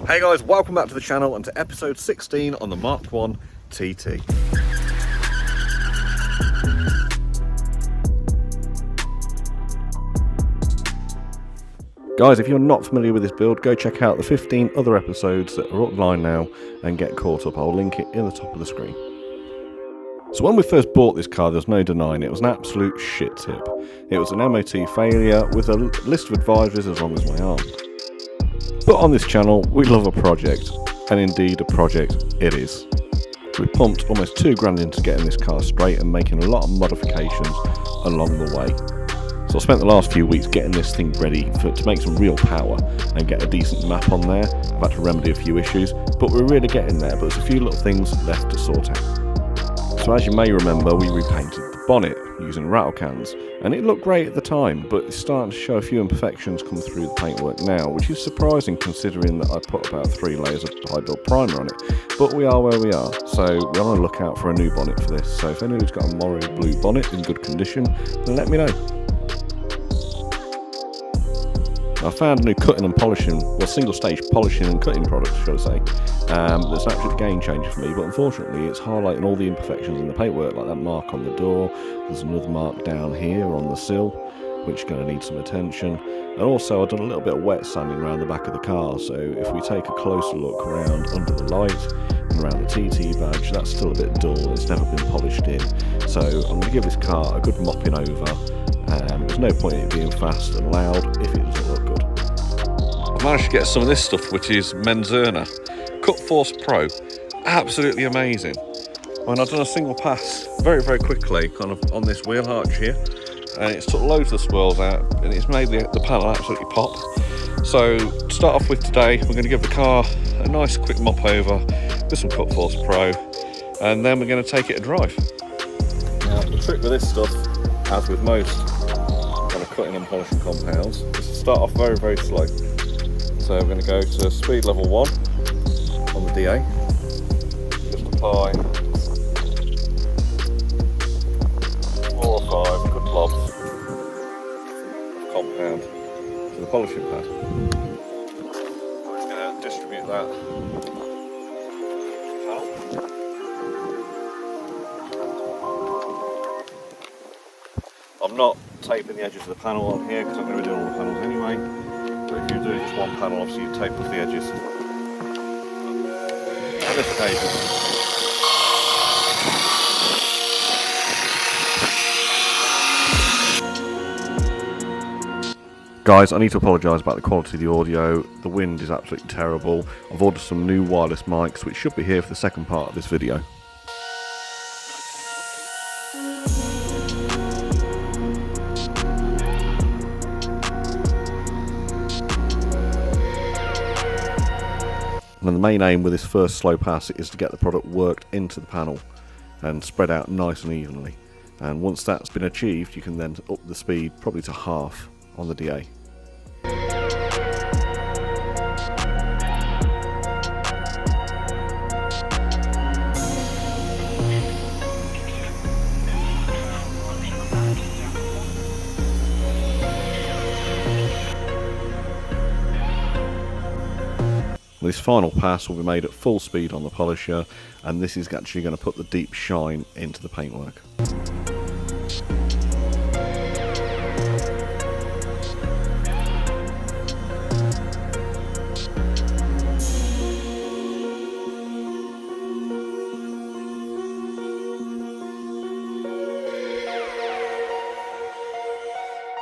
Hey guys, welcome back to the channel and to episode 16 on the Mark 1 TT. Guys, if you're not familiar with this build, go check out the 15 other episodes that are online now and get caught up. I'll link it in the top of the screen. So when we first bought this car, there's no denying it was an absolute shit tip. It was an MOT failure with a list of advisories as long as my arm. But on this channel, we love a project, and indeed a project it is. We pumped almost £2 into getting this car straight and making a lot of modifications along the way. So I spent the last few weeks getting this thing ready to make some real power and get a decent map on there. I've had to remedy a few issues, but we're really getting there, but there's a few little things left to sort out. So as you may remember, we repainted the bonnet using rattle cans, and it looked great at the time, but it's starting to show a few imperfections come through the paintwork now, which is surprising considering that I put about 3 layers of high build primer on it. But we are where we are, so we're on the lookout for a new bonnet for this. So if anyone's got a Moro blue bonnet in good condition, then let me know. I found a new cutting and polishing, well, single stage polishing and cutting product, should I say. That's an absolute game changer for me, but unfortunately it's highlighting all the imperfections in the paintwork, like that mark on the door. There's another mark down here on the sill, which is going to need some attention. And also I've done a little bit of wet sanding around the back of the car, so if we take a closer look around under the light and around the TT badge, that's still a bit dull, it's never been polished in. So I'm going to give this car a good mopping over. There's no point in it being fast and loud if it doesn't look good. I've managed to get some of this stuff, which is Menzerna Cut Force Pro. Absolutely amazing. I mean, I've done a single pass very quickly kind of on this wheel arch here, and it's took loads of the swirls out and it's made the panel absolutely pop. So to start off with today, we're going to give the car a nice quick mop over with some Cut Force Pro, and then we're going to take it a drive. Now the trick with this stuff, as with most kind of cutting and polishing compounds, is to start off very slow. So we're going to go to speed level 1 on the DA. Just apply 4 or 5 good blobs of compound to the polishing pad. We're going to distribute that panel. I'm not taping the edges of the panel on here because I'm going to be doing all the panels anyway. But if you're doing just one panel, obviously you tape off the edges. On this occasion, guys, I need to apologise about the quality of the audio. The wind is absolutely terrible. I've ordered some new wireless mics, which should be here for the second part of this video. And the main aim with this first slow pass is to get the product worked into the panel and spread out nice and evenly. And once that's been achieved, you can then up the speed probably to half on the DA. This final pass will be made at full speed on the polisher, and this is actually going to put the deep shine into the paintwork.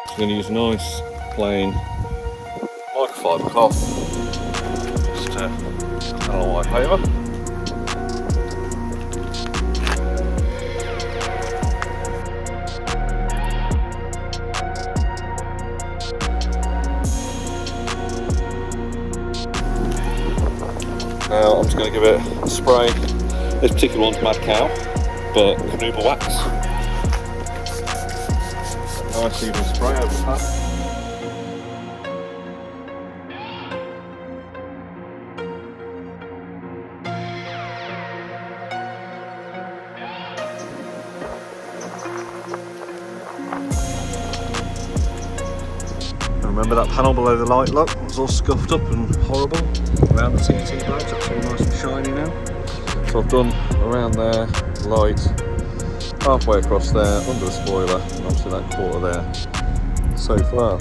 I'm going to use a nice plain microfiber cloth. I'll wipe over. Now I'm just going to give it a spray. This particular one's Mad Cow, but Canuba wax. Nice even spray over the pad. Remember that panel below the light lock? It was all scuffed up and horrible around the TT badge. That's all nice and shiny now. So I've done around there, light, halfway across there, under the spoiler, and obviously that quarter there so far.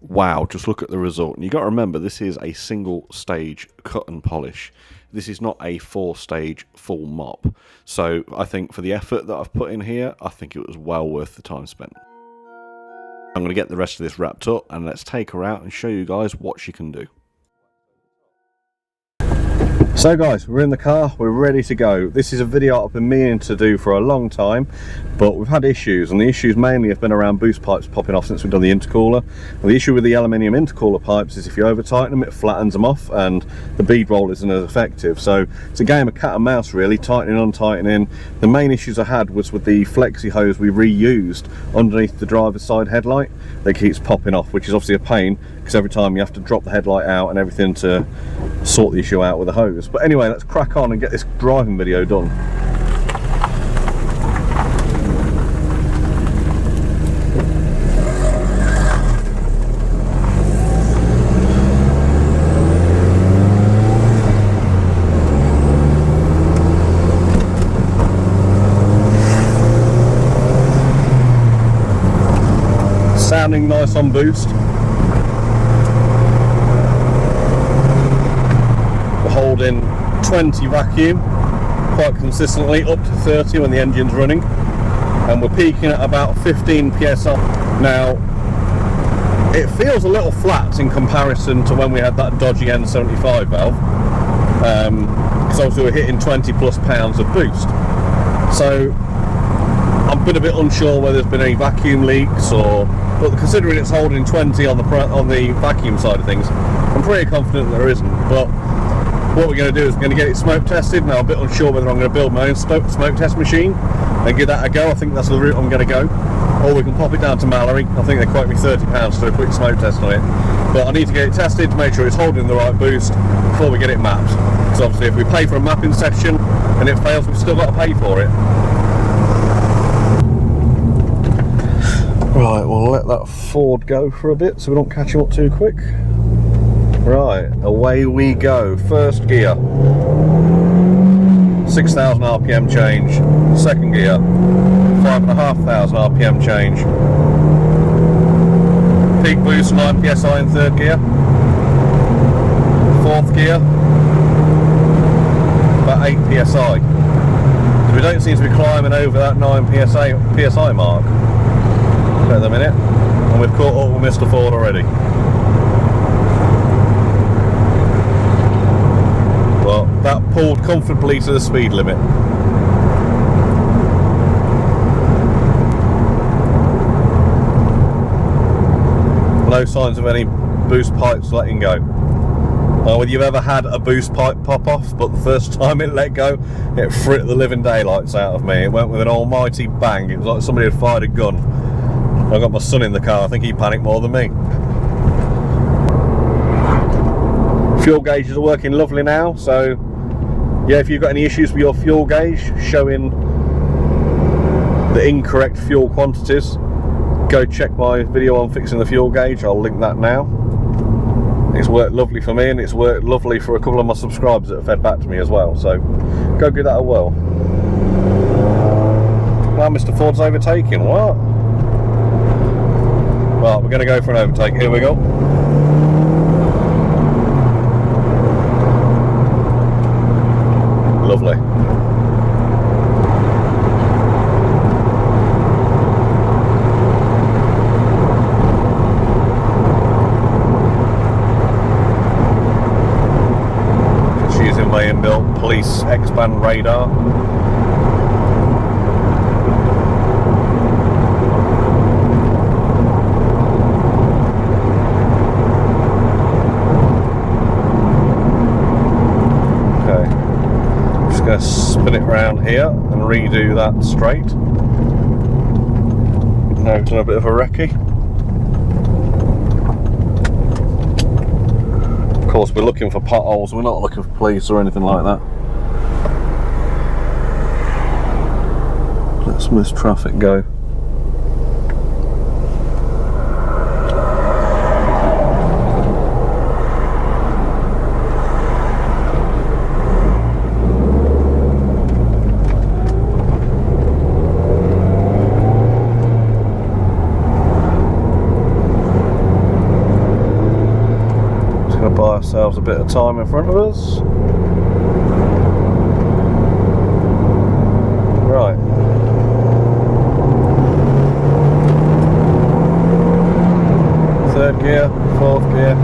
Wow, just look at the result. And you got to remember, this is a single stage cut and polish. This is not a 4-stage full mop. So I think for the effort that I've put in here, I think it was well worth the time spent. I'm going to get the rest of this wrapped up and let's take her out and show you guys what she can do. So guys, we're in the car, we're ready to go. This is a video I've been meaning to do for a long time, but we've had issues, and the issues mainly have been around boost pipes popping off since we've done the intercooler. And the issue with the aluminium intercooler pipes is if you over tighten them, it flattens them off and the bead roll isn't as effective. So it's a game of cat and mouse really, tightening, untightening. The main issues I had was with the flexi hose we reused underneath the driver's side headlight that keeps popping off, which is obviously a pain because every time you have to drop the headlight out and everything to sort the issue out with the hose. But anyway, let's crack on and get this driving video done. Sounding nice on boost. We're holding 20 vacuum quite consistently, up to 30 when the engine's running, and we're peaking at about 15 psi. Now it feels a little flat in comparison to when we had that dodgy N75 valve, because obviously we're hitting 20 plus pounds of boost. So I've been a bit unsure whether there's been any vacuum leaks, but considering it's holding 20 on the vacuum side of things, I'm pretty confident there isn't. But what we're going to do is we're going to get it smoke tested. Now I'm a bit unsure whether I'm going to build my own smoke test machine and give that a go. I think that's the route I'm going to go. Or we can pop it down to Mallory. I think they quote me £30 for a quick smoke test on it. But I need to get it tested to make sure it's holding the right boost before we get it mapped. Because obviously if we pay for a mapping session and it fails, we've still got to pay for it. Right, we'll let that Ford go for a bit so we don't catch him up too quick. Right, away we go. First gear, 6,000 RPM change. Second gear, 5,500 RPM change. Peak boost 9 psi in third gear. Fourth gear, about 8 psi. So we don't seem to be climbing over that 9 psi mark at the minute, and we've caught up with Mr. Ford already. Well, that pulled comfortably to the speed limit. No signs of any boost pipes letting go. Whether you've ever had a boost pipe pop off, but the first time it let go, it fricked the living daylights out of me. It went with an almighty bang. It was like somebody had fired a gun. I got my son in the car. I think he panicked more than me. Fuel gauges are working lovely now, so yeah, if you've got any issues with your fuel gauge showing the incorrect fuel quantities, go check my video on fixing the fuel gauge. I'll link that now. It's worked lovely for me, and it's worked lovely for a couple of my subscribers that have fed back to me as well, so go give that a whirl. Now Mr. Ford's overtaking. What? Well, we're going to go for an overtake. Here we go. Lovely. Just using my inbuilt police X-band radar. Going to spin it around here and redo that straight. Now we've done a bit of a recce. Of course we're looking for potholes, we're not looking for police or anything like that. Let's miss traffic go. Gonna buy ourselves a bit of time in front of us. Right. Third gear, fourth gear.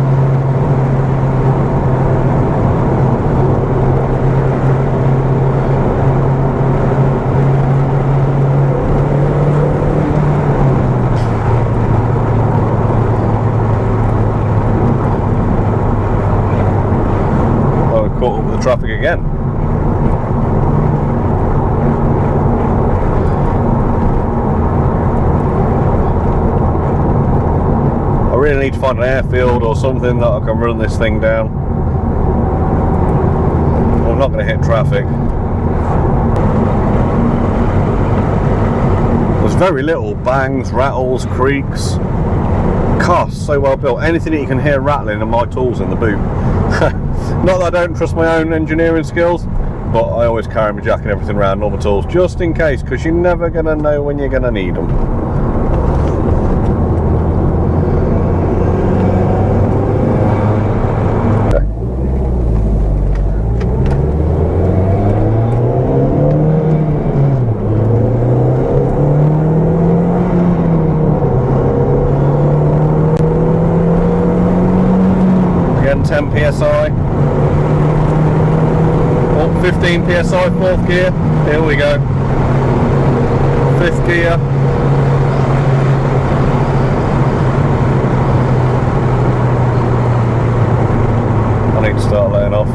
Oh, we're caught up with the traffic again. I really need to find an airfield or something that I can run this thing down. I'm not going to hit traffic. There's very little bangs, rattles, creaks. Car so well built. Anything that you can hear rattling are my tools in the boot. Not that I don't trust my own engineering skills, but I always carry my jack and everything around, all my tools, just in case, because you're never going to know when you're going to need them. Again, 10 psi. Oh, 15 psi, fourth gear. Here we go. Fifth gear. I need to start laying off.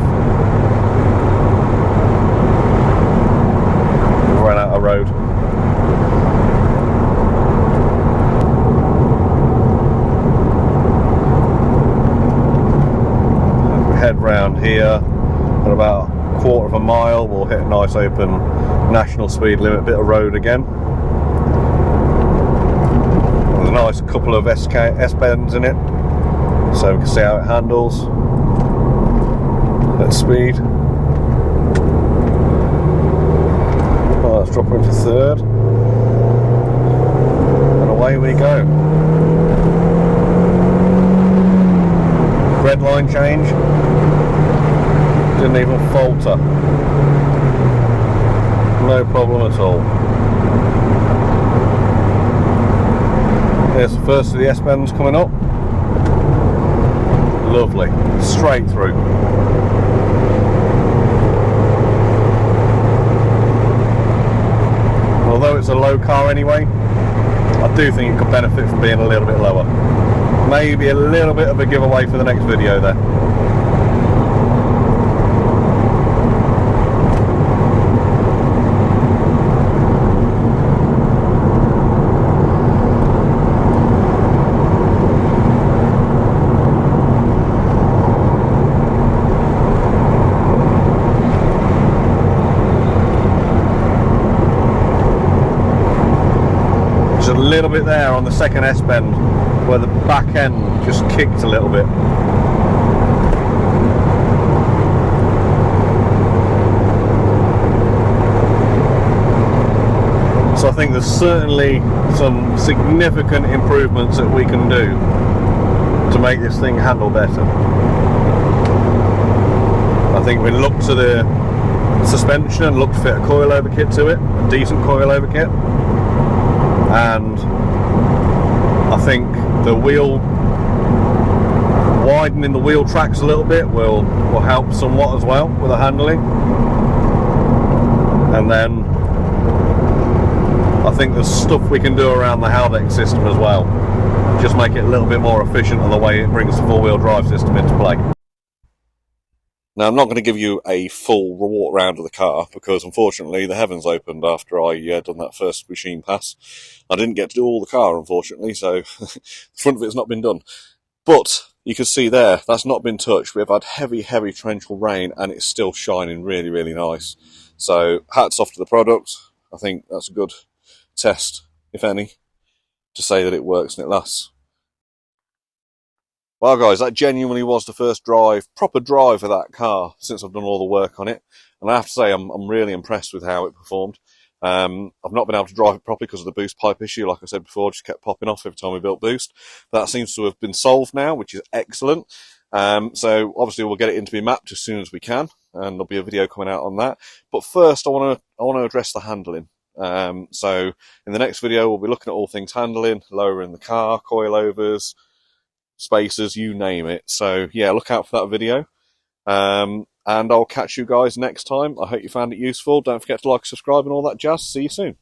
We've run out of road. If we head round here at about a quarter of a mile, we'll hit a nice open national speed limit bit of road again. There's a nice couple of S-bends in it, so we can see how it handles at speed. Well, let's drop her into third, and away we go. Red line change, didn't even falter. No problem at all. Here's the first of the S-bends coming up. Lovely, straight through. Although it's a low car anyway, I do think it could benefit from being a little bit lower. Maybe a little bit of a giveaway for the next video there. A little bit there on the second S-bend where the back end just kicked a little bit. So I think there's certainly some significant improvements that we can do to make this thing handle better. I think we look to the suspension and look to fit a coilover kit to it, a decent coilover kit. And I think the wheel, widening the wheel tracks a little bit will help somewhat as well with the handling. And then I think there's stuff we can do around the Haldex system as well, just make it a little bit more efficient on the way it brings the four-wheel drive system into play. Now, I'm not going to give you a full walk round of the car because, unfortunately, the heavens opened after I done that first machine pass. I didn't get to do all the car, unfortunately, so the front of it's not been done. But you can see there, that's not been touched. We've had heavy, heavy torrential rain, and it's still shining really, really nice. So, hats off to the product. I think that's a good test, if any, to say that it works and it lasts. Well guys, that genuinely was the first proper drive of that car since I've done all the work on it. And I have to say, I'm really impressed with how it performed. I've not been able to drive it properly because of the boost pipe issue, like I said before, just kept popping off every time we built boost. That seems to have been solved now, which is excellent. So obviously we'll get it into be mapped as soon as we can, and there'll be a video coming out on that. But first I want to address the handling. So in the next video we'll be looking at all things handling, lowering the car, coilovers, spacers, you name it. So yeah, look out for that video. And I'll catch you guys next time. I hope you found it useful. Don't forget to like, subscribe and all that jazz. See you soon.